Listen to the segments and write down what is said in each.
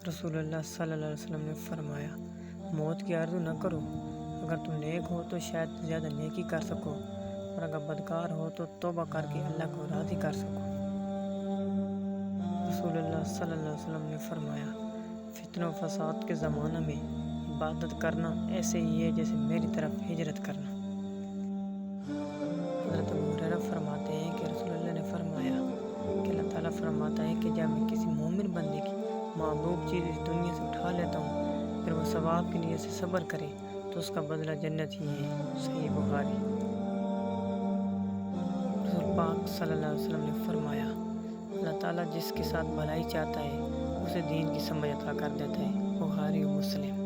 رسول اللہ صلی اللہ علیہ وسلم نے فرمایا، موت کی آرزو نہ کرو، اگر تم نیک ہو تو شاید زیادہ نیکی کر سکو، اور اگر بدکار ہو تو توبہ کر کے اللہ کو راضی کر سکو۔ رسول اللہ صلی اللہ علیہ وسلم نے فرمایا، فتنہ و فساد کے زمانہ میں عبادت کرنا ایسے ہی ہے جیسے میری طرف ہجرت کرنا۔ حضرت ابو ہریرہ فرماتے ہیں کہ رسول اللہ نے فرمایا کہ اللہ تعالیٰ فرماتا ہے کہ جب میں کسی مومن بندے کی محبوب چیز اس دنیا سے اٹھا لیتا ہوں، پھر وہ ثواب کی نیت سے صبر کرے تو اس کا بدلہ جنت ہی ہے۔ صحیح بخاری۔ رسول پاک صلی اللہ علیہ وسلم نے فرمایا، اللہ تعالیٰ جس کے ساتھ بھلائی چاہتا ہے اسے دین کی سمجھ عطا کر دیتا ہے۔ بخاری و مسلم۔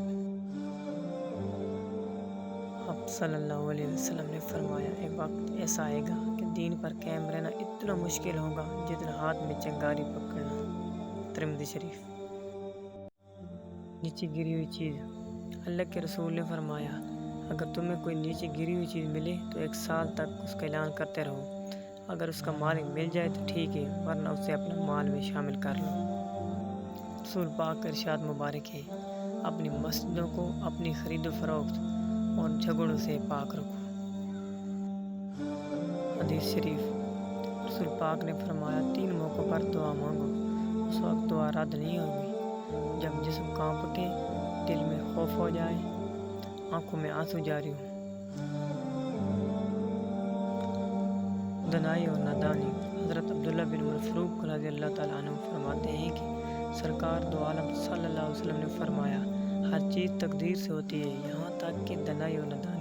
آپ صلی اللہ علیہ وسلم نے فرمایا، ایک وقت ایسا آئے گا کہ دین پر قائم رہنا اتنا مشکل ہوگا جتنا ہاتھ میں چنگاری پکڑنا۔ ترمذی شریف۔ نیچے گری ہوئی چیز۔ اللہ کے رسول نے فرمایا، اگر تمہیں کوئی نیچے گری ہوئی چیز ملے تو 1 سال تک اس کا اعلان کرتے رہو، اگر اس کا مالک مل جائے تو ٹھیک ہے، ورنہ اسے اپنے مال میں شامل کر لو۔ رسول پاک کا ارشاد مبارک ہے، اپنی مسجدوں کو اپنی خرید و فروخت اور جھگڑوں سے پاک رکھو۔ حدیث شریف۔ رسول پاک نے فرمایا، 3 موقعوں پر دعا مانگو، اس وقت دعا رد نہیں ہوگی جب جسم کانپ اٹھے، دل میں خوف ہو جائے، آنکھوں میں آنسو جاری ہوں۔ دنائی اور نادانی۔ حضرت عبداللہ بن مسعود رضی اللہ تعالیٰ عنہ فرماتے ہیں کہ سرکار دو عالم صلی اللہ علیہ وسلم نے فرمایا، ہر چیز تقدیر سے ہوتی ہے، یہاں تک کہ دنائی اور نادانی۔